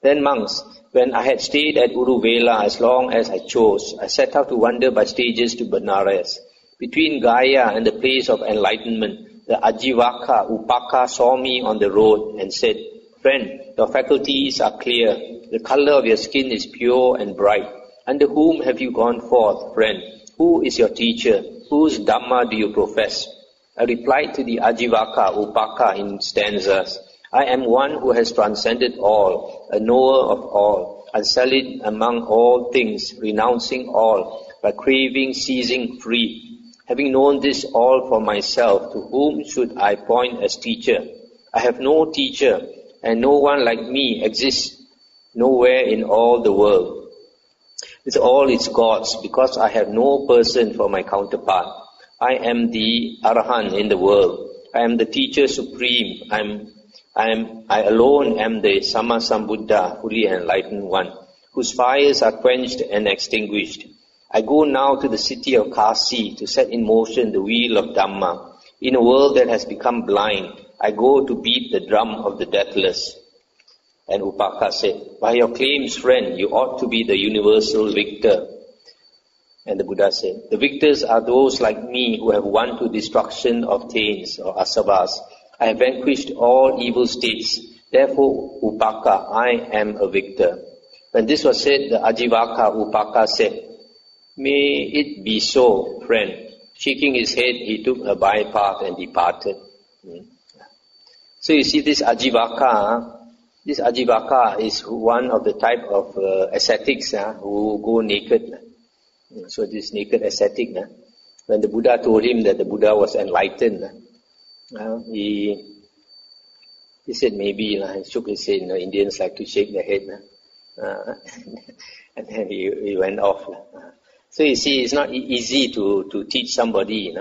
Then monks, when I had stayed at Uruvela as long as I chose, I set out to wander by stages to Benares. Between Gaya and the place of enlightenment, the Ajivaka Upaka saw me on the road and said, "Friend, your faculties are clear. The color of your skin is pure and bright. Under whom have you gone forth, friend? Who is your teacher? Whose Dhamma do you profess?" I replied to the Ajivaka Upaka in stanzas, "I am one who has transcended all, a knower of all, unsullied among all things, renouncing all, by craving ceasing free. Having known this all for myself, to whom should I point as teacher? I have no teacher, and no one like me exists nowhere in all the world, with all its gods, because I have no person for my counterpart. I am the Arahant in the world. I am the teacher supreme. I alone am the Sammasambuddha, fully enlightened one, whose fires are quenched and extinguished. I go now to the city of Kasi to set in motion the wheel of Dhamma. In a world that has become blind, I go to beat the drum of the deathless." And Upaka said, "By your claims, friend, you ought to be the universal victor." And the Buddha said, "The victors are those like me who have won to destruction of taints or asavas. I have vanquished all evil states. Therefore, Upaka, I am a victor." When this was said, the Ajivaka Upaka said, "May it be so, friend." Shaking his head, he took a bypath and departed. So you see this Ajivaka is one of the type of ascetics who go naked. So this naked ascetic, when the Buddha told him that the Buddha was enlightened, he said maybe, he shook his head. Indians like to shake their head. And then he went off. So you see, it's not easy to teach somebody,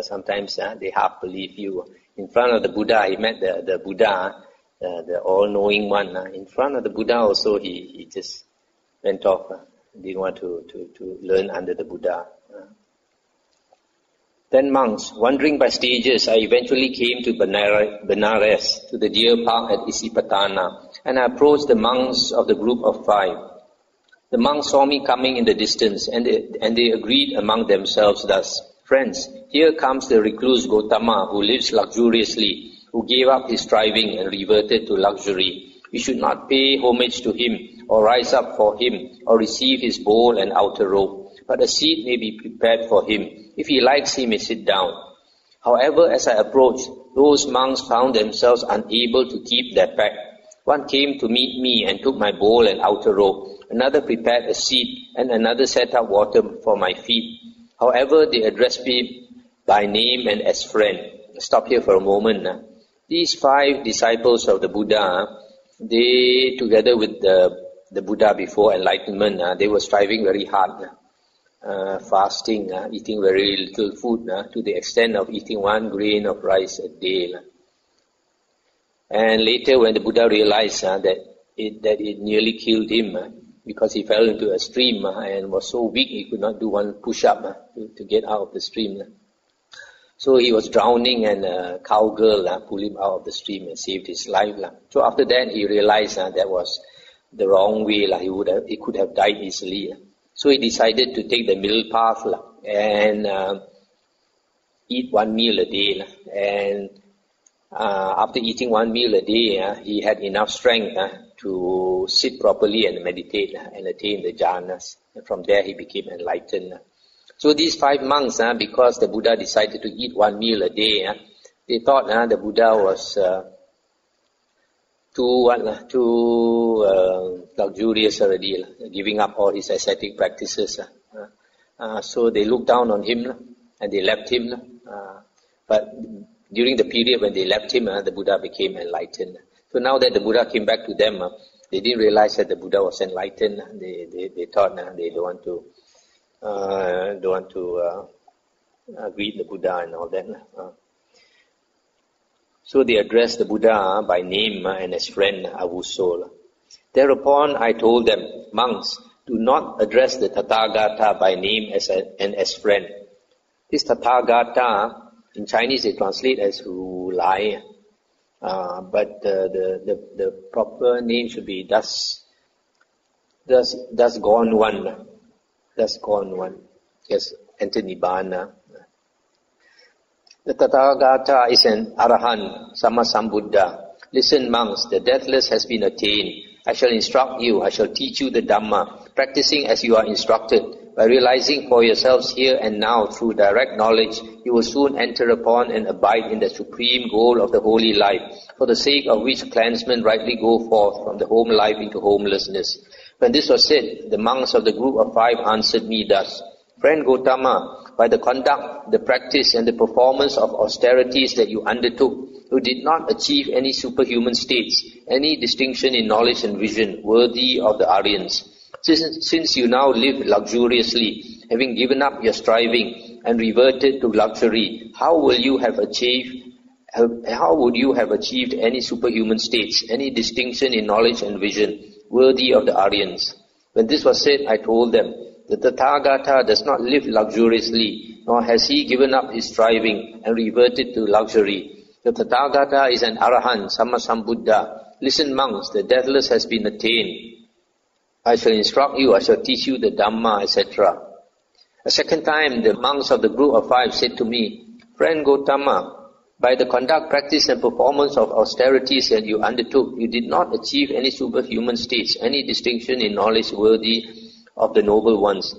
sometimes they half believe you. In front of the Buddha, he met the Buddha, the all-knowing one. In front of the Buddha also, he just went off. Didn't want to learn under the Buddha. Then monks, wandering by stages, I eventually came to Benares, to the deer park at Isipatana, and I approached the monks of the group of 5. The monks saw me coming in the distance, and they agreed among themselves thus, "Friends, here comes the recluse Gotama, who lives luxuriously, who gave up his striving and reverted to luxury. We should not pay homage to him, or rise up for him, or receive his bowl and outer robe, but a seat may be prepared for him. If he likes, he may sit down." However, as I approached, those monks found themselves unable to keep their pact. One came to meet me and took my bowl and outer robe. Another prepared a seat, and another set up water for my feet. However, they addressed me by name and as friend. Stop here for a moment. These 5 disciples of the Buddha, they, together with the Buddha before enlightenment, they were striving very hard, fasting, eating very little food, to the extent of eating 1 grain of rice a day. And later, when the Buddha realized that it nearly killed him, because he fell into a stream and was so weak he could not do 1 push-up to get out of the stream. So he was drowning, and a cowgirl pulled him out of the stream and saved his life. So after that, he realized that was the wrong way. He could have died easily. So he decided to take the middle path and eat 1 meal a day. And after eating 1 meal a day, he had enough strength to sit properly and meditate and attain the jhanas. And from there, he became enlightened. So these 5 monks, because the Buddha decided to eat 1 meal a day, they thought the Buddha was too luxurious already, giving up all his ascetic practices. So they looked down on him and they left him. But during the period when they left him, the Buddha became enlightened. So now that the Buddha came back to them, they didn't realize that the Buddha was enlightened. They thought they don't want to greet the Buddha and all that. So they addressed the Buddha by name and as friend, Avuso. Thereupon I told them, "Monks, do not address the Tathagata by name and as friend." This Tathagata, in Chinese they translate as Ru Lai. but the proper name should be thus gone one. Thus gone one. Yes, enter Nibbana. The Tathagata is an Arahant, Sammasambuddha. Listen, monks, the deathless has been attained. I shall instruct you, I shall teach you the Dhamma, practicing as you are instructed. By realizing for yourselves here and now through direct knowledge, you will soon enter upon and abide in the supreme goal of the holy life, for the sake of which clansmen rightly go forth from the home life into homelessness. When this was said, the monks of the group of 5 answered me thus: Friend Gotama, by the conduct, the practice and the performance of austerities that you undertook, you did not achieve any superhuman states, any distinction in knowledge and vision worthy of the Aryans. Since you now live luxuriously, having given up your striving and reverted to luxury, how would you have achieved any superhuman states, any distinction in knowledge and vision worthy of the Aryans? When this was said, I told them, the Tathagata does not live luxuriously, nor has he given up his striving and reverted to luxury. The Tathagata is an Arahant, Sammasambuddha. Listen, monks, the deathless has been attained. I shall instruct you, I shall teach you the Dhamma, etc. A second time, the monks of the group of 5 said to me, Friend Gotama, by the conduct, practice and performance of austerities that you undertook, you did not achieve any superhuman states, any distinction in knowledge worthy of the noble ones,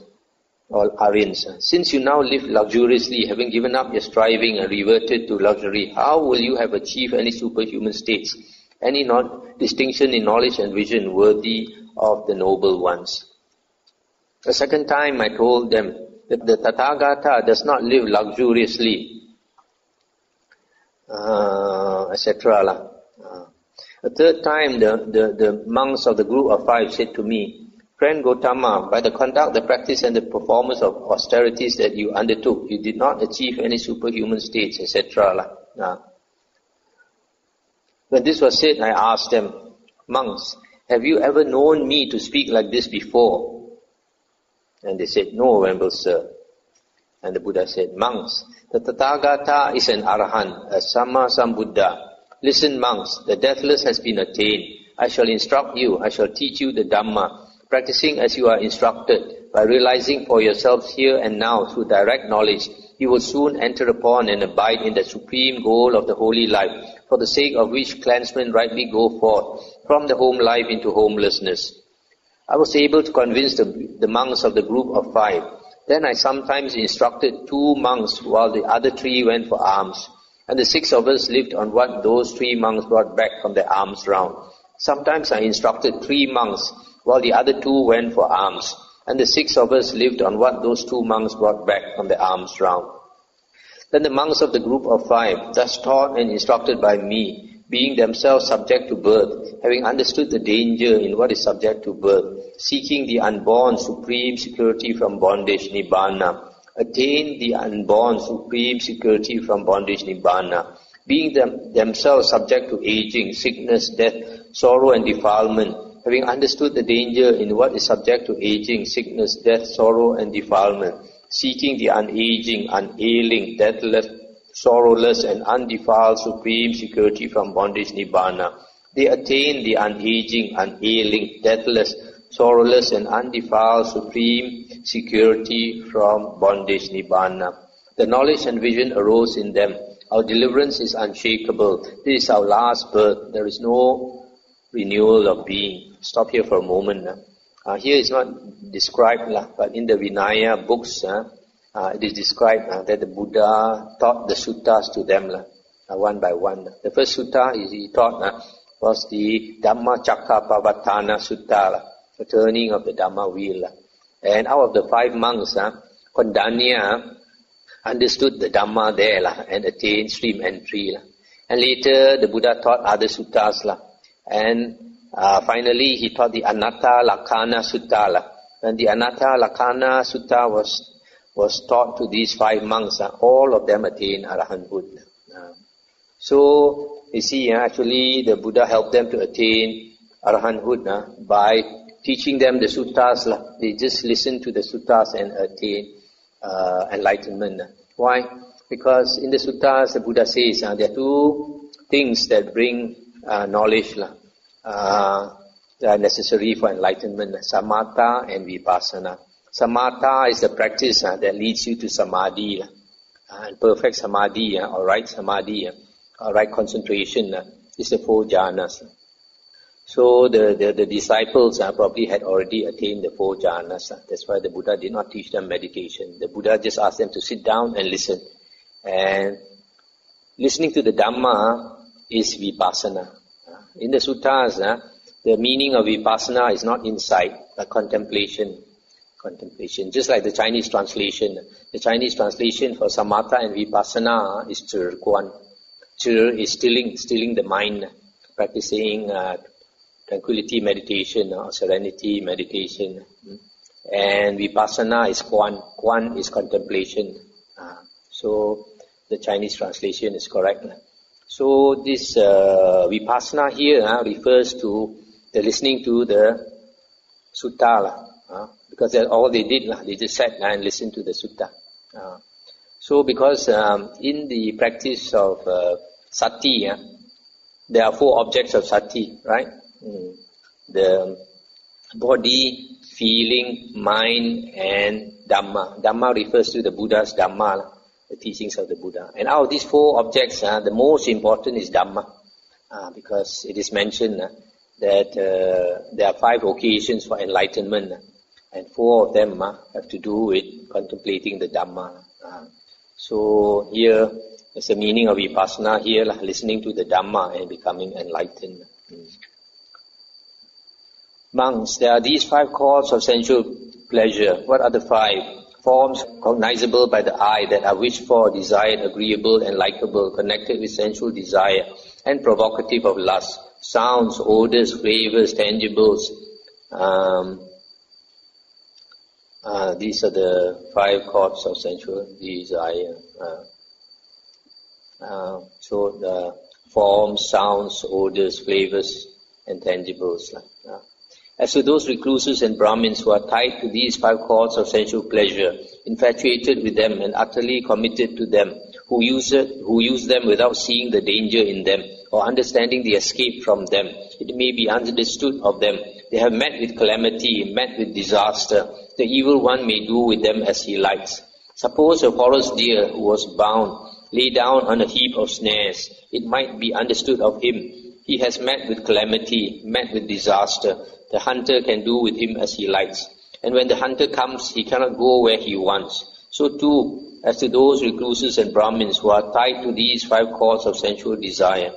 or Aryans. Since you now live luxuriously, having given up your striving and reverted to luxury, how will you have achieved any superhuman states, any distinction in knowledge and vision worthy of the noble ones? The second time I told them that the Tathagata does not live luxuriously, etc. A third time the monks of the group of 5 said to me, Friend Gotama, by the conduct, the practice and the performance of austerities that you undertook, you did not achieve any superhuman states, etc. When this was said, I asked them, Monks, have you ever known me to speak like this before? And they said, No, Venerable Sir. And the Buddha said, Monks, the Tathagata is an Arahant, a Sammasambuddha. Listen, monks, the deathless has been attained. I shall instruct you, I shall teach you the Dhamma, practicing as you are instructed. By realizing for yourselves here and now through direct knowledge, you will soon enter upon and abide in the supreme goal of the holy life, for the sake of which clansmen rightly go forth from the home life into homelessness. I was able to convince the monks of the group of 5. Then I sometimes instructed 2 monks while the other 3 went for alms, and the 6 of us lived on what those 3 monks brought back from their alms round. Sometimes I instructed 3 monks while the other 2 went for alms, and the 6 of us lived on what those 2 monks brought back from the alms round. Then the monks of the group of 5, thus taught and instructed by me, being themselves subject to birth, having understood the danger in what is subject to birth, seeking the unborn supreme security from bondage, Nibbana, attain the unborn supreme security from bondage, Nibbana, being themselves subject to aging, sickness, death, sorrow and defilement, having understood the danger in what is subject to aging, sickness, death, sorrow and defilement, seeking the unaging, unailing, deathless, sorrowless and undefiled supreme security from bondage, Nibbana. They attain the unaging, unailing, deathless, sorrowless and undefiled supreme security from bondage, Nibbana. The knowledge and vision arose in them. Our deliverance is unshakable. This is our last birth. There is no renewal of being. Stop here for a moment. Here is not described, but in the Vinaya books, it is described that the Buddha taught the suttas to them one by one. The first sutta he taught was the Dhammacakkappavattana Sutta, the turning of the Dhamma wheel. And out of the 5 monks, Kondanya understood the Dhamma there and attained stream entry. And later the Buddha taught other suttas. And finally he taught the Anatta Lakkhana Sutta. And the Anatta Lakkhana Sutta was taught to these 5 monks. All of them attained arahanthood. So you see, actually the Buddha helped them to attain arahanthood by teaching them the suttas. They just listen to the suttas and attain enlightenment. Why? Because in the suttas the Buddha says there are 2 things that bring knowledge that are necessary for enlightenment: samatha and vipassana. Samatha is the practice that leads you to samadhi, and perfect samadhi, or right samadhi, or right concentration is the 4 jhanas. So the disciples probably had already attained the 4 jhanas. That's why the Buddha did not teach them meditation. The Buddha just asked them to sit down and listen. And listening to the Dhamma is vipassana. In the suttas, the meaning of vipassana is not insight, but contemplation. Contemplation. Just like the Chinese translation. The Chinese translation for samatha and vipassana is zhi guan. Zhi is stilling the mind, practicing tranquility meditation or serenity meditation. And vipassana is guan. Guan is contemplation. So the Chinese translation is correct. So this vipassana here refers to the listening to the sutta. Because that's all they did. They just sat and listened to the sutta. So because in the practice of sati, there are 4 objects of sati, right? The body, feeling, mind, and Dhamma. Dhamma refers to the Buddha's Dhamma, the teachings of the Buddha. And out of these 4 objects, the most important is Dhamma, because it is mentioned that there are 5 occasions for enlightenment, and 4 of them have to do with contemplating the Dhamma. So here is the meaning of vipassana here, listening to the Dhamma and becoming enlightened. Monks, there are these 5 causes of sensual pleasure. What are the 5? Forms cognizable by the eye that are wished for, desired, agreeable, and likable, connected with sensual desire, and provocative of lust. Sounds, odors, flavors, tangibles. These are the 5 causes of sensual desire. So the forms, sounds, odors, flavors, and tangibles. As to those recluses and Brahmins who are tied to these 5 causes of sensual pleasure, infatuated with them and utterly committed to them, who use them without seeing the danger in them or understanding the escape from them, it may be understood of them, they have met with calamity, met with disaster. The evil one may do with them as he likes. Suppose a forest deer who was bound lay down on a heap of snares. It might be understood of him, he has met with calamity, met with disaster. The hunter can do with him as he likes. And when the hunter comes, he cannot go where he wants. So too, as to those recluses and Brahmins who are tied to these 5 causes of sensual desire,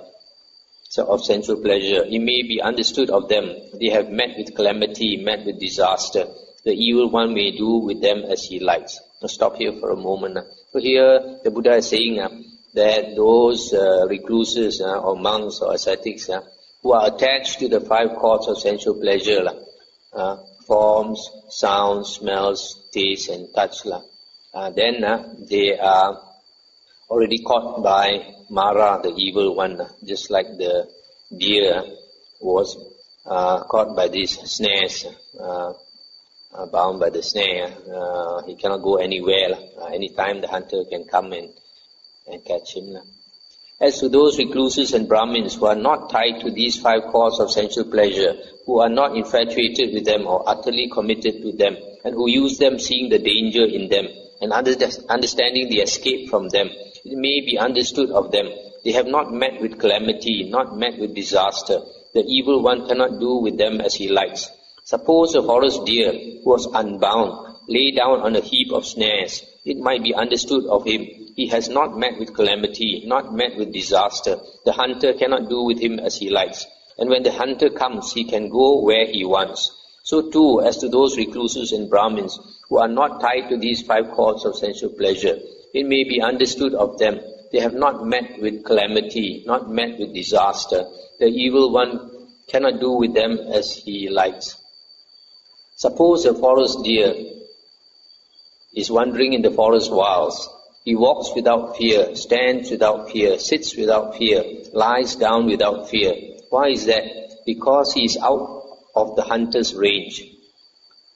of sensual pleasure, it may be understood of them, they have met with calamity, met with disaster. The evil one may do with them as he likes. I'll stop here for a moment. So here, the Buddha is saying that those recluses or monks or ascetics who are attached to the 5 causes of sensual pleasure, forms, sounds, smells, taste, and touch, then they are already caught by Mara, the evil one, just like the deer was caught by these snares, bound by the snare. He cannot go anywhere. Anytime the hunter can come and catch him. As to those recluses and Brahmins who are not tied to these 5 causes of sensual pleasure, who are not infatuated with them or utterly committed to them, and who use them seeing the danger in them and understanding the escape from them, it may be understood of them, they have not met with calamity, not met with disaster. The evil one cannot do with them as he likes. Suppose a forest deer who was unbound lay down on a heap of snares. It might be understood of him, he has not met with calamity, not met with disaster. The hunter cannot do with him as he likes. And when the hunter comes, he can go where he wants. So too, as to those recluses and Brahmins who are not tied to these 5 causes of sensual pleasure, it may be understood of them, they have not met with calamity, not met with disaster. The evil one cannot do with them as he likes. Suppose a forest deer is wandering in the forest wilds. He walks without fear, stands without fear, sits without fear, lies down without fear. Why is that? Because he is out of the hunter's range.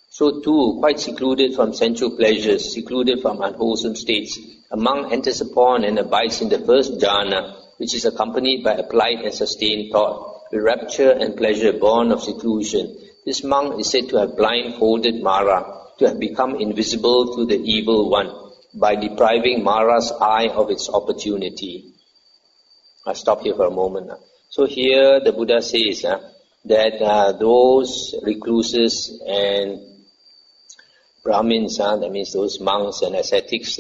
So too, quite secluded from sensual pleasures, secluded from unwholesome states, a monk enters upon and abides in the first jhana, which is accompanied by applied and sustained thought, with rapture and pleasure born of seclusion. This monk is said to have blindfolded Mara, to have become invisible to the evil one, by depriving Mara's eye of its opportunity. I'll stop here for a moment. So here the Buddha says that those recluses and Brahmins, that means those monks and ascetics,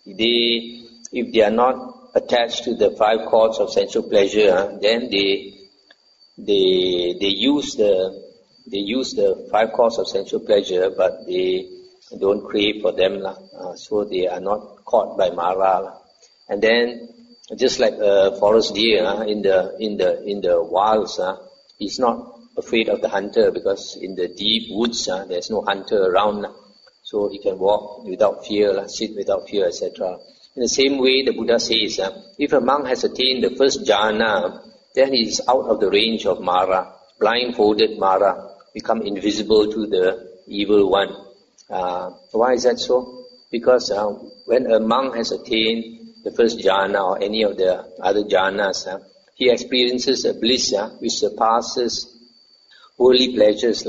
if they are not attached to the 5 cords of sensual pleasure, then they use the 5 cords of sensual pleasure, but they don't crave for them, so they are not caught by Mara. And then, just like a forest deer in the wilds, he's not afraid of the hunter, because in the deep woods there's no hunter around, so he can walk without fear, sit without fear, etc. In the same way, the Buddha says, if a monk has attained the first jhana, then he is out of the range of Mara, blindfolded Mara, become invisible to the evil one. Why is that so? Because when a monk has attained the first jhana or any of the other jhanas, he experiences a bliss which surpasses worldly pleasures,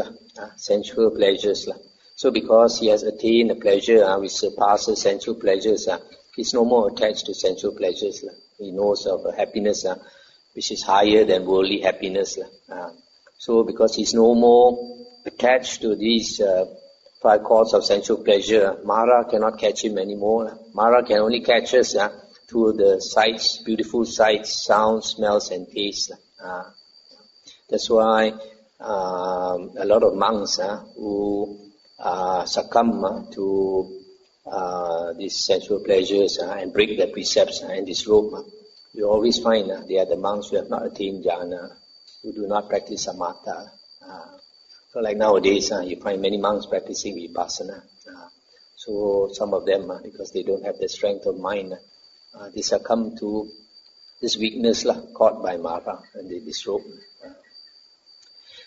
sensual pleasures. So because he has attained a pleasure which surpasses sensual pleasures, he's no more attached to sensual pleasures. He knows of a happiness which is higher than worldly happiness. So because he's no more attached to these 5 cords of sensual pleasure, Mara cannot catch him anymore. Mara can only catch us through the sights, beautiful sights, sounds, smells and tastes. That's why a lot of monks who succumb to these sensual pleasures and break their precepts and disrobe, you always find they are the monks who have not attained jhana, who do not practice samatha. So like nowadays, you find many monks practicing vipassana. So some of them, because they don't have the strength of mind, they succumb to this weakness caught by Mara, and they disrobe.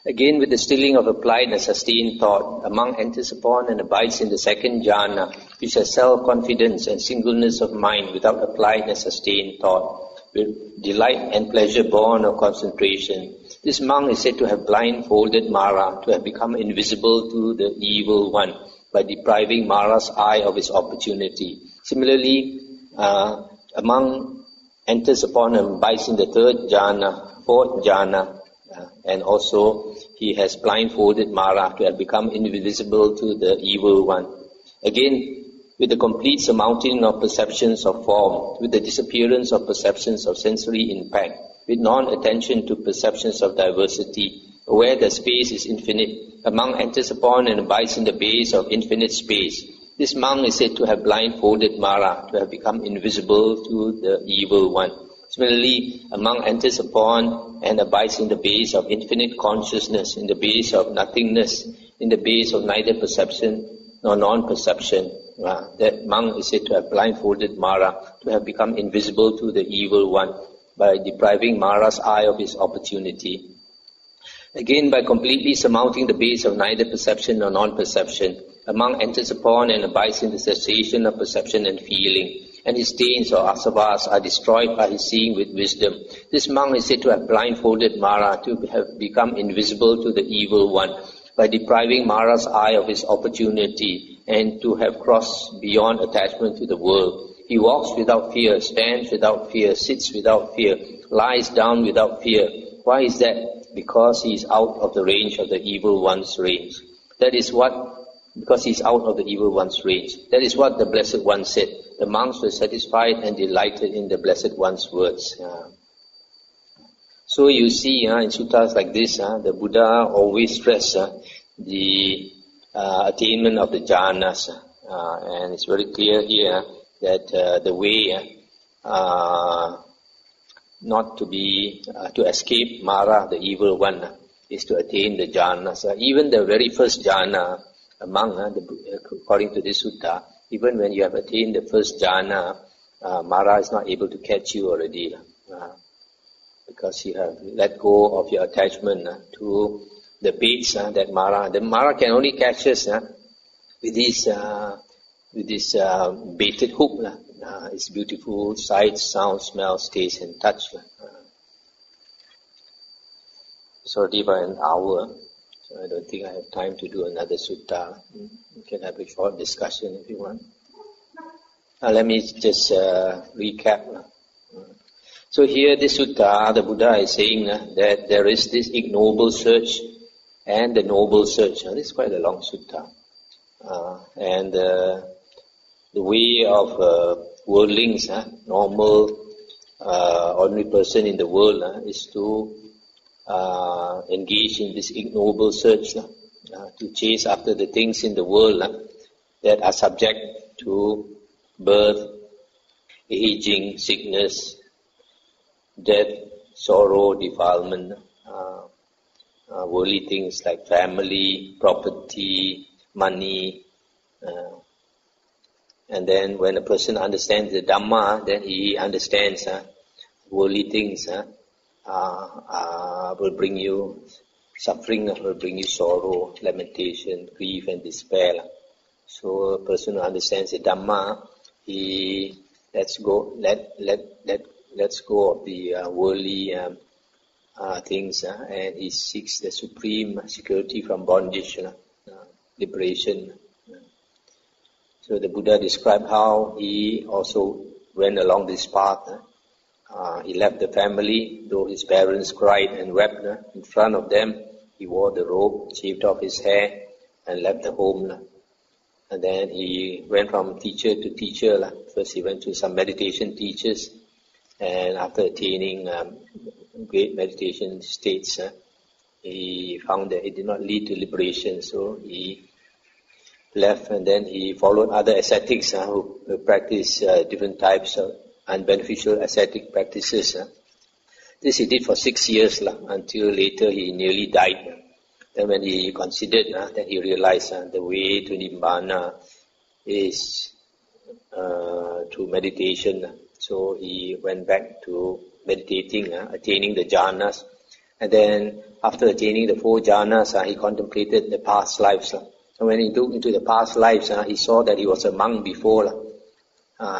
Again, with the stilling of applied and sustained thought, a monk enters upon and abides in the second jhana, which has self-confidence and singleness of mind without applied and sustained thought, with delight and pleasure born of concentration. This monk is said to have blindfolded Mara, to have become invisible to the evil one, by depriving Mara's eye of its opportunity. Similarly, a monk enters upon and abides in the third jhana, fourth jhana, and also he has blindfolded Mara, to have become invisible to the evil one. Again, with the complete surmounting of perceptions of form, with the disappearance of perceptions of sensory impact, with non-attention to perceptions of diversity, aware that space is infinite, a monk enters upon and abides in the base of infinite space. This monk is said to have blindfolded Mara, to have become invisible to the evil one. Similarly, a monk enters upon and abides in the base of infinite consciousness, in the base of nothingness, in the base of neither perception nor non-perception. That monk is said to have blindfolded Mara, to have become invisible to the evil one, by depriving Mara's eye of his opportunity. Again, by completely surmounting the base of neither perception nor non-perception, a monk enters upon and abides in the cessation of perception and feeling, and his stains or asavas are destroyed by his seeing with wisdom. This monk is said to have blindfolded Mara, to have become invisible to the evil one, by depriving Mara's eye of his opportunity, and to have crossed beyond attachment to the world. He walks without fear, stands without fear, sits without fear, lies down without fear. Why is that? Because he is out of the range of the evil one's range. Because he is out of the evil one's range. That is what the Blessed One said. The monks were satisfied and delighted in the Blessed One's words. So you see, in suttas like this, the Buddha always stresses the attainment of the jhanas. And it's very clear here that the way not to escape Mara, the evil one, is to attain the jhanas. Even the very first jhana, a monk, according to this sutta, even when you have attained the first jhana, Mara is not able to catch you already, because you have let go of your attachment to the baits that Mara. The Mara can only catch us with this baited hook, It's beautiful: sight, sound, smell, taste, and touch. It's already about an hour, so I don't think I have time to do another sutta. We can have a short discussion if you want. Let me just recap. So here, this sutta, the Buddha is saying that there is this ignoble search and the noble search. This is quite a long sutta. And the way of worldlings, normal, ordinary person in the world, is to engage in this ignoble search, to chase after the things in the world that are subject to birth, aging, sickness, death, sorrow, defilement, worldly things like family, property, money. And then when a person understands the Dhamma, then he understands worldly things will bring you suffering, will bring you sorrow, lamentation, grief and despair. So a person who understands the Dhamma, he lets go of the worldly things, and he seeks the supreme security from bondage, liberation. So the Buddha described how he also went along this path. He left the family, though his parents cried and wept in front of them. He wore the robe, shaved off his hair, and left the home. And then he went from teacher to teacher. First he went to some meditation teachers, and after attaining great meditation states, he found that it did not lead to liberation, so he left, and then he followed other ascetics who practice different types of unbeneficial ascetic practices. This he did for 6 years until later he nearly died. Then when he considered, then he realized the way to Nibbana is through meditation. So he went back to meditating, attaining the jhanas. And then after attaining the 4 jhanas, he contemplated the past lives. And when he looked into the past lives, he saw that he was a monk before.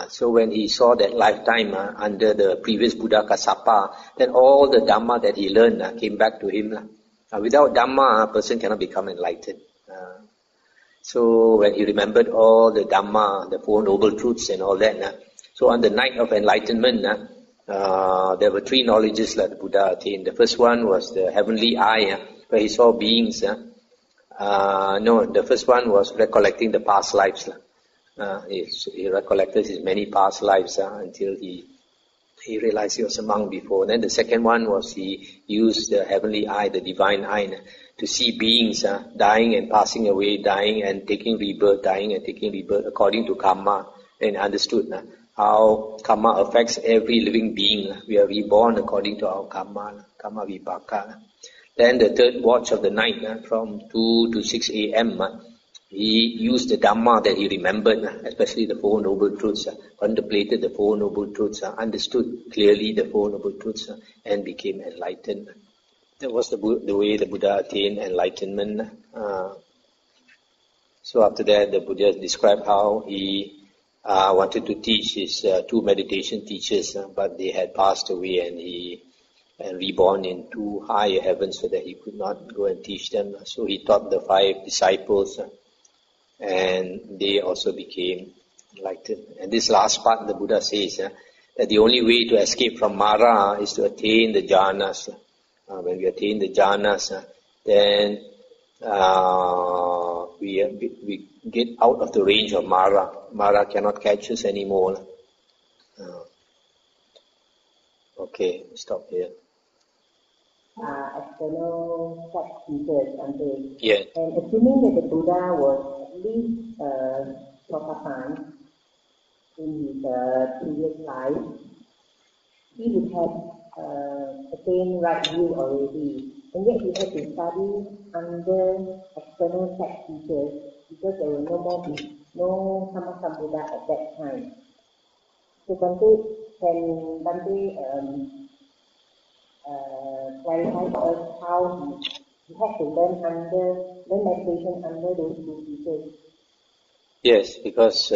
So when he saw that lifetime under the previous Buddha Kassapa, then all the Dhamma that he learned came back to him. Without Dhamma, a person cannot become enlightened. So when he remembered all the Dhamma, the 4 noble truths and all that, so on the night of enlightenment, there were 3 knowledges that the Buddha attained. The first one was the heavenly eye, where he saw beings. The first one was recollecting the past lives. He recollected his many past lives until he realized he was a monk before. Then the second one was he used the heavenly eye, the divine eye, to see beings dying and passing away, dying and taking rebirth, dying and taking rebirth according to karma. And understood how karma affects every living being. We are reborn according to our karma vipaka. Then the third watch of the night, from 2 to 6 a.m., he used the Dhamma that he remembered, especially the 4 noble truths, contemplated the 4 noble truths, understood clearly the 4 noble truths, and became enlightened. That was the way the Buddha attained enlightenment. So after that, the Buddha described how he wanted to teach his 2 meditation teachers, but they had passed away, and he reborn in 2 higher heavens so that he could not go and teach them. So he taught the 5 disciples, and they also became enlightened. And this last part, the Buddha says that the only way to escape from Mara is to attain the jhanas. When we attain the jhanas, then we get out of the range of Mara. Mara cannot catch us anymore. Okay, stop here. External sex teachers, yeah. And assuming that the Buddha was at least Sotapan in his previous life, he would have attained right view already. And yet he had to study under external sex teachers because there were no Sammasambuddha at that time. So can Bhante clarify for us how he had to learn meditation under those 2 teachers? Yes, because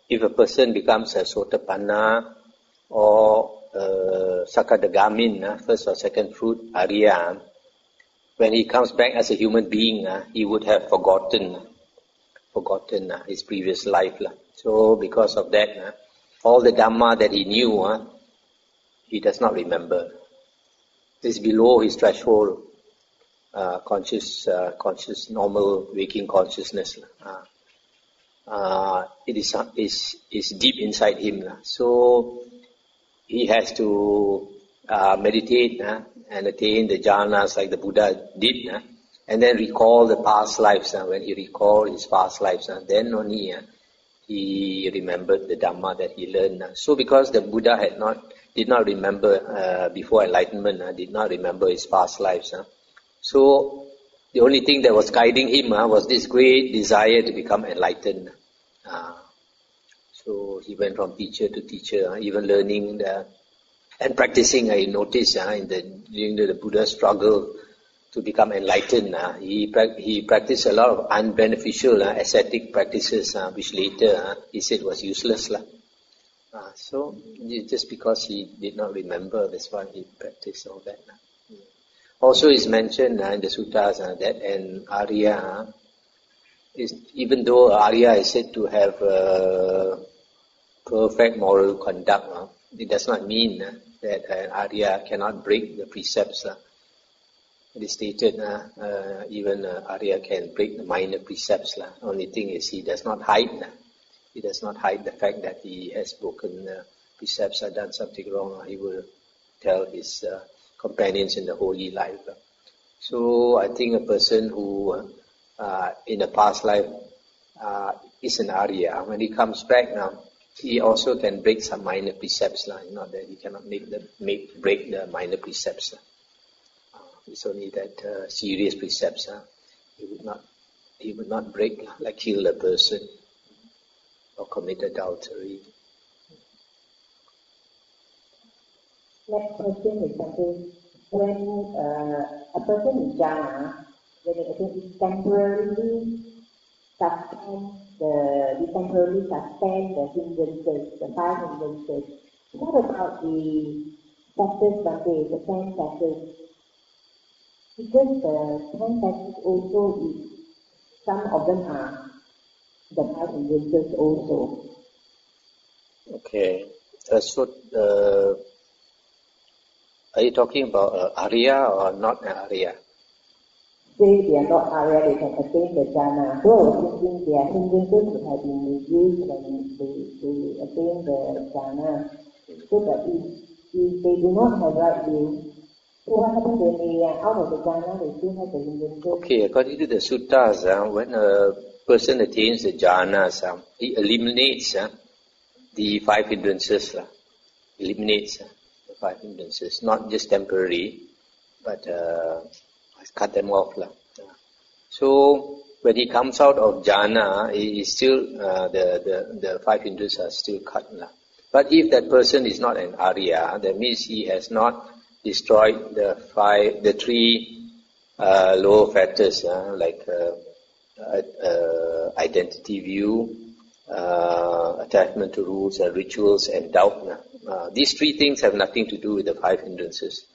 if a person becomes a Sotapanna or Sakadagamin, first or second fruit, Arya, when he comes back as a human being, he would have forgotten his previous life. So because of that, all the Dhamma that he knew, he does not remember. This is below his threshold, conscious, normal waking consciousness. It is deep inside him. So he has to meditate and attain the jhanas like the Buddha did, and then recall the past lives. When he recalled his past lives, then only he remembered the Dhamma that he learned. So because the Buddha did not remember before enlightenment, did not remember his past lives. So the only thing that was guiding him was this great desire to become enlightened. So he went from teacher to teacher, even learning and practicing. I noticed during the Buddha's struggle to become enlightened, he practiced a lot of unbeneficial ascetic practices, which later he said was useless. So just because he did not remember, that's why he practiced all that. Also is mentioned in the suttas that an Arya, even though Arya is said to have perfect moral conduct, it does not mean that an Arya cannot break the precepts. It is stated even Arya can break the minor precepts. Only thing is he does not hide. He does not hide the fact that he has broken precepts or done something wrong. He will tell his companions in the holy life. So I think a person who in a past life is an Arya, when he comes back now, he also can break some minor precepts. Not that he cannot break the minor precepts. It's only that serious precepts he would not break, like kill a person or commit adultery. Next question is something, when a person is jhana, when it temporarily suspend the hindrances, the 5 hindrances. What about the factors, the 10 factors? Because the 10 factors also, some of them are the 5 hindrances also. Okay. So, are you talking about Arya or not Arya? Say they are not Arya, they can attain the jhana. So I was thinking their hindrances would have been reduced when they attain the jhana. So that if they do not have right view, so what happens when they are out of the jhana, they still have the hindrances? Okay, according to the suttas, when a person attains the jhanas, he eliminates the 5 hindrances. Eliminates the 5 hindrances, not just temporary, but cut them off. So when he comes out of jhana, he is still the 5 hindrances are still cut. But if that person is not an Arya, that means he has not destroyed the 3 lower factors, like identity view, attachment to rules and rituals, and doubt. These 3 things have nothing to do with the 5 hindrances.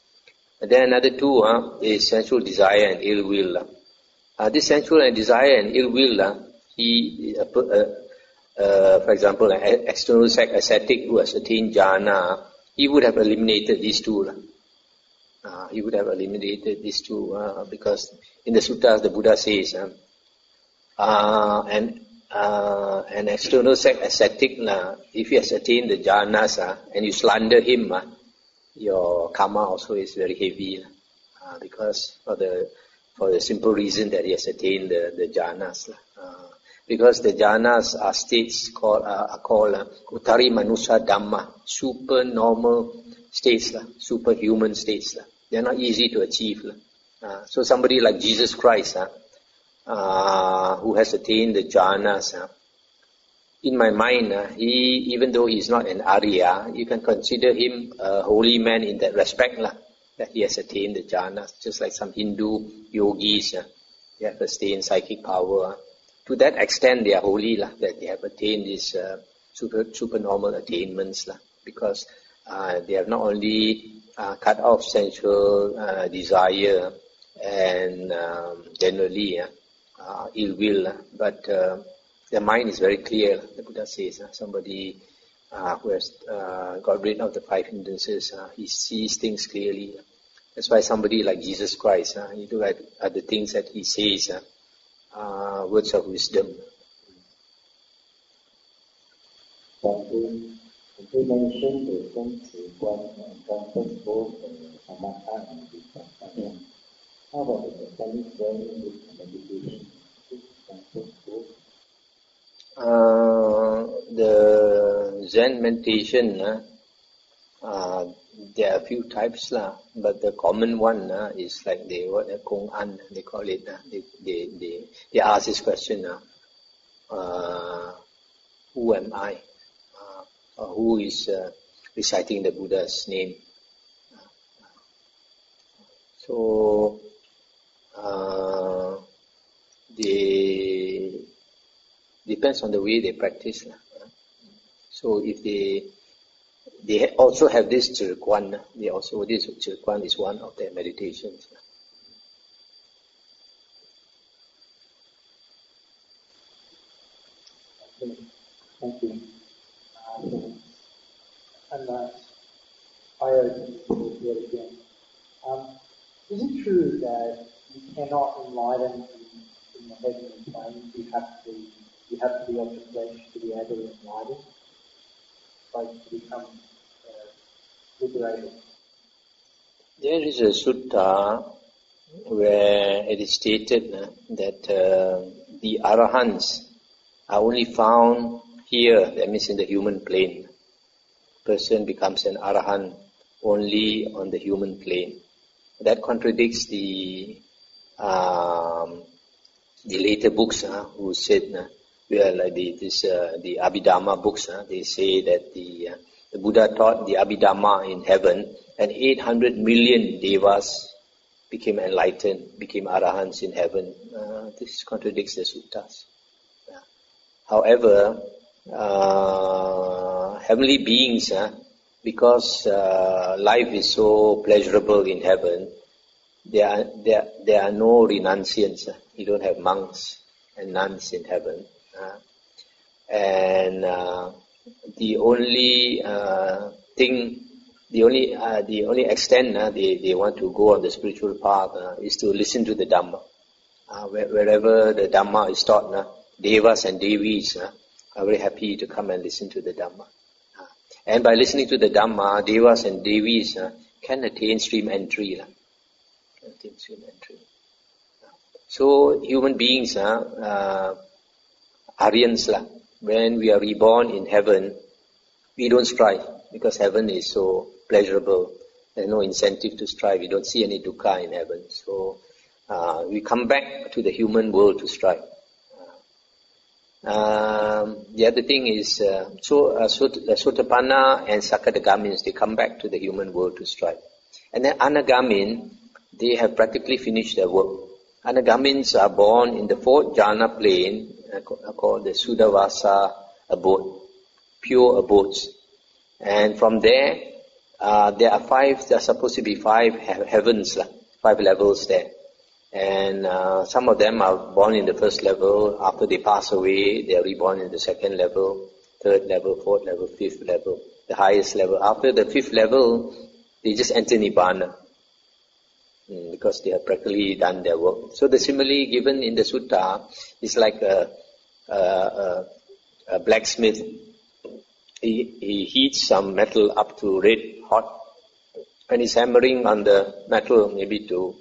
And then another 2 is sensual desire and ill will. This sensual and desire and ill will, for example, an external ascetic who has attained jhana, he would have eliminated these 2. He would have eliminated these 2 because in the suttas the Buddha says, an external ascetic, if he has attained the jhanas and you slander him, your karma also is very heavy, because for the simple reason that he has attained the jhanas. Because the jhanas are states are called Uttari Manusha Dhamma, super normal states, superhuman states. They are not easy to achieve. So somebody like Jesus Christ, who has attained the jhanas, in my mind, even though he is not an Arya, you can consider him a holy man in that respect, that he has attained the jhanas, just like some Hindu yogis, they have attained psychic power. To that extent, they are holy, that they have attained this supernormal attainments, because they have not only cut off sensual desire and generally ill will, but their mind is very clear. The Buddha says somebody who has got rid of the five hindrances, he sees things clearly. That's why somebody like Jesus Christ, you look at the things that he says, words of wisdom. You mentioned the Zhen Quan and concept both samatha and vipassana. How about the Chinese Zen with meditation? The Zen meditation, there are a few types, but the common one is like Kong An, they call it. They ask this question, who am I? Who is reciting the Buddha's name? So they depends on the way they practice. So if they also have this Chirkwan, this Chirkwan is one of their meditations. Thank you. And I will do it again. Is it true that you cannot enlighten in the heavenly plane? You have to be of the flesh to be able to enlighten, like to become liberated. There is a sutta where it is stated that the arahants are only found here, that means in the human plane. Person becomes an arahant only on the human plane. That contradicts the later books who said, like the Abhidhamma books, they say that the Buddha taught the Abhidhamma in heaven, and 800 million devas became enlightened, became arahants in heaven. This contradicts the suttas. However, heavenly beings, because life is so pleasurable in heaven, there are no renunciants. You don't have monks and nuns in heaven, and the only extent they want to go on the spiritual path is to listen to the Dhamma. Wherever the Dhamma is taught, devas and devis are very happy to come and listen to the Dhamma. And by listening to the Dhamma, devas and devis can attain stream entry. So human beings, Aryans, when we are reborn in heaven, we don't strive because heaven is so pleasurable. There's no incentive to strive. We don't see any dukkha in heaven. So we come back to the human world to strive. The other thing is, Sotapanna and Sakadagamins, they come back to the human world to strive. And then Anagamin, they have practically finished their work. Anagamins are born in the fourth jhana plane, called the Sudavasa abode, pure abodes. And from there, there are supposed to be 5 heavens, 5 levels there. And some of them are born in the first level. After they pass away, they are reborn in the second level, third level, fourth level, fifth level, the highest level. After the 5th level, they just enter Nibbana because they have practically done their work. So the simile given in the sutta is like a blacksmith. He heats some metal up to red hot, and he's hammering on the metal maybe to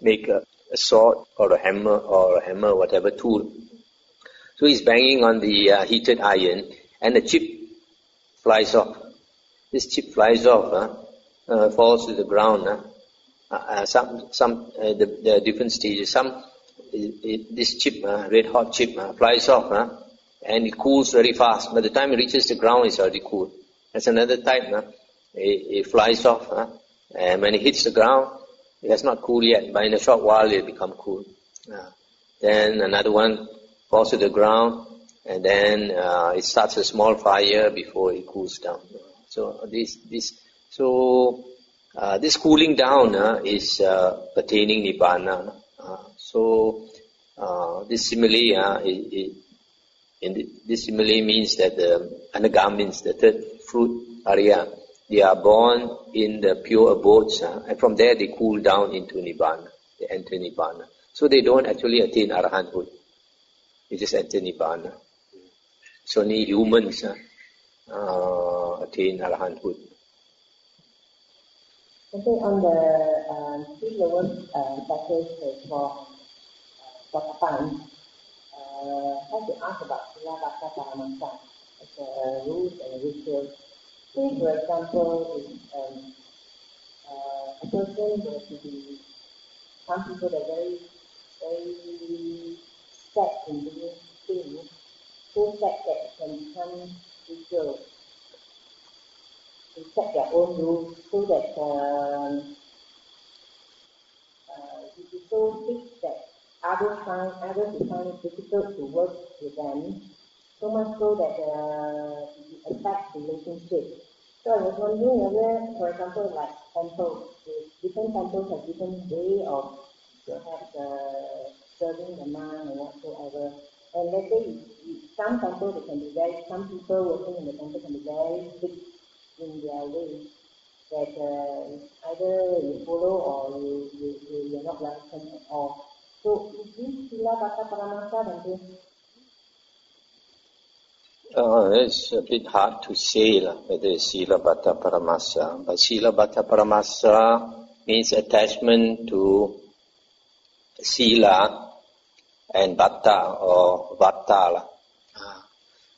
make a sword or a hammer, whatever tool. So he's banging on the heated iron, and the chip flies off. This chip flies off, falls to the ground. The different stages. This chip, red hot chip, flies off, and it cools very fast. By the time it reaches the ground, it's already cooled. There's another type, it flies off, and when it hits the ground, it has not cooled yet, but in a short while it will become cool. Then another one falls to the ground, and then it starts a small fire before it cools down. So this cooling down is pertaining Nibbana. This simile this simile means that the Anagamins, the third fruit Arya, they are born in the pure abodes, and from there they cool down into Nibbana. They enter Nibbana. So they don't actually attain Arahanthood. They just enter Nibbana. So only humans attain Arahanthood. Okay, on the three lower passage for Sotapan, I have to ask about Silabhata Paramasa as rules and rituals. Say, for example, a person were to be, some people are very set in doing things, so set that it can become rituals. They set their own rules so that it is so fixed that others find it difficult to work with them, so much so that it affects relationships. So I was wondering whether, for example, like temples, different temples have different way of perhaps serving the monk or whatsoever. And let's say some temples some people working in the temple can be very strict in their way, that either you follow or you're not welcome at all. So is this Silabhata Paramasa something? It's a bit hard to say whether it's Silabhata Paramasa. But Silabhata Paramasa means attachment to Sila and Bhatta or Vata.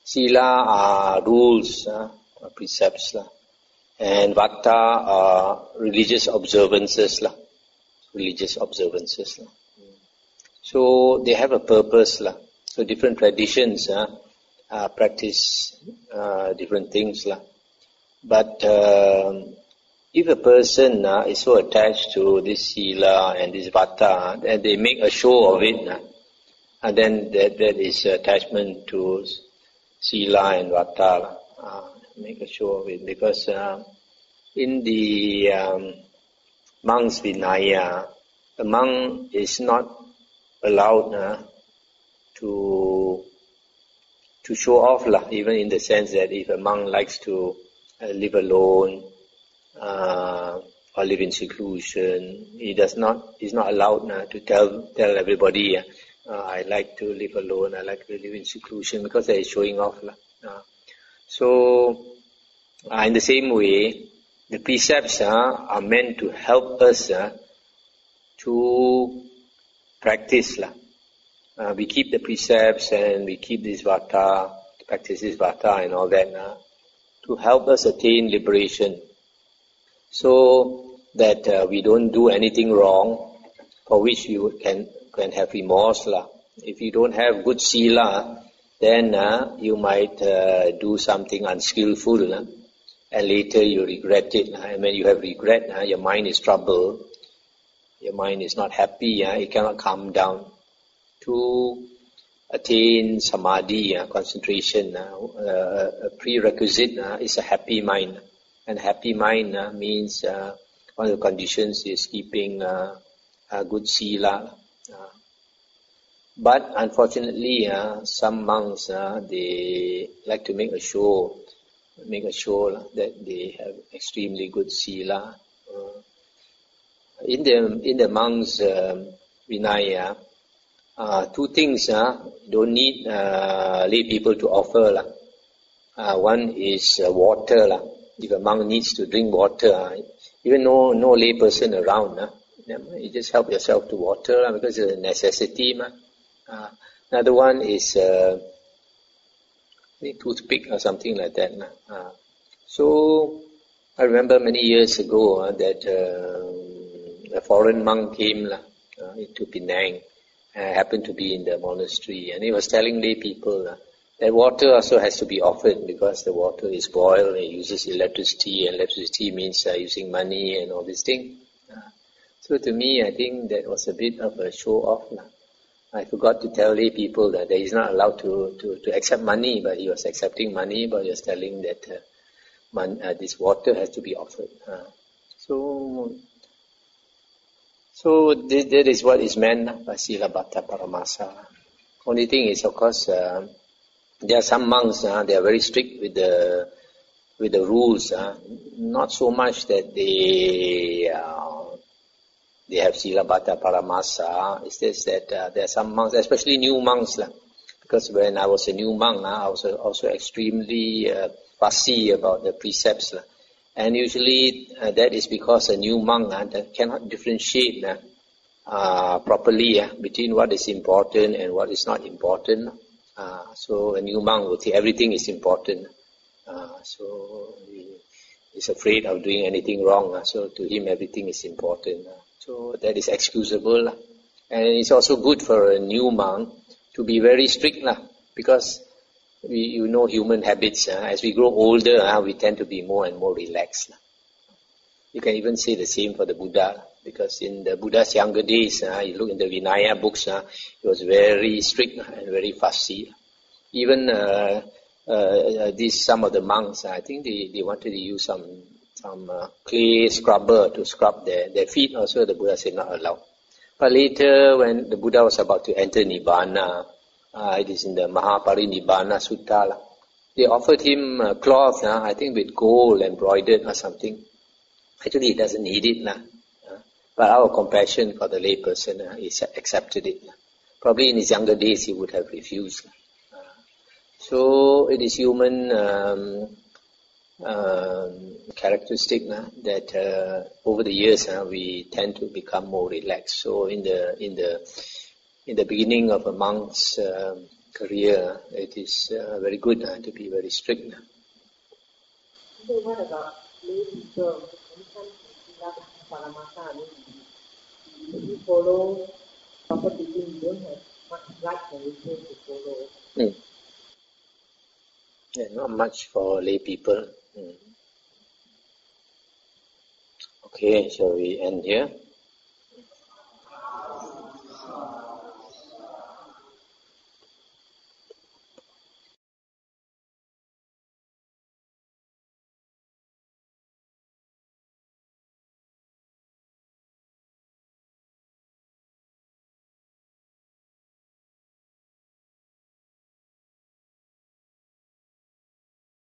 Sila are rules, precepts, and Vata are religious observances. So they have a purpose. So different traditions practice different things. But if a person is so attached to this Sila and this Vata, that they make a show of it, and then that is attachment to Sila and Vata. Make a show of it, because in the monk's Vinaya, the monk is not allowed to show off, even in the sense that if a monk likes to live alone or live in seclusion, he's not allowed to tell everybody, I like to live alone, I like to live in seclusion, because that is showing off. So in the same way, the precepts are meant to help us to practice. We keep the precepts and we keep this Vata, practice this Vata and all that to help us attain liberation, so that we don't do anything wrong for which you can have remorse. If you don't have good Sila, then you might do something unskillful, and later you regret it. And when you have regret, your mind is troubled, your mind is not happy, it cannot calm down. To attain samadhi, concentration, a prerequisite is a happy mind. And happy mind means one of the conditions is keeping a good Sila. But unfortunately, some monks, they like to make a show that they have extremely good Sila. In the monks' Vinaya, two things don't need lay people to offer. One is water. If a monk needs to drink water, even no lay person around, you just help yourself to water because it's a necessity. Another one is toothpick or something like that. So I remember many years ago that a foreign monk came into Penang. Happened to be in the monastery, and he was telling lay people that water also has to be offered, because the water is boiled and it uses electricity, and electricity means using money and all these things. So to me, I think that was a bit of a show off. I forgot to tell lay people that he is not allowed to accept money, but he was accepting money, but he was telling that this water has to be offered. So that is what is meant by Silabhata Paramasa. Only thing is, of course, there are some monks, they are very strict with the rules. Not so much that they have Silabhata Paramasa. It's just that there are some monks, especially new monks, because when I was a new monk, I was also extremely fussy about the precepts. And usually that is because a new monk that cannot differentiate properly between what is important and what is not important. So a new monk would say everything is important. So he is afraid of doing anything wrong. So to him everything is important. So that is excusable. And it's also good for a new monk to be very strict, because you know human habits. As we grow older, we tend to be more and more relaxed. You can even say the same for the Buddha, because in the Buddha's younger days, you look in the Vinaya books, he was very strict and very fussy. Even some of the monks, I think they wanted to use some clay scrubber to scrub their feet. Also, the Buddha said not allowed. But later, when the Buddha was about to enter Nibbana, it is in the Mahaparinibbana Sutta, they offered him a cloth, I think with gold embroidered or something. Actually, he doesn't need it. But out of compassion for the lay person, he accepted it. Probably in his younger days, he would have refused. So it is human characteristic that over the years we tend to become more relaxed. So in the beginning of a monk's career, it is very good to be very strict. So what about lay people? When it comes to Paramasa, if you follow proper teaching, you don't have much right and reason to follow. Yeah, not much for lay people. Okay, shall we end here?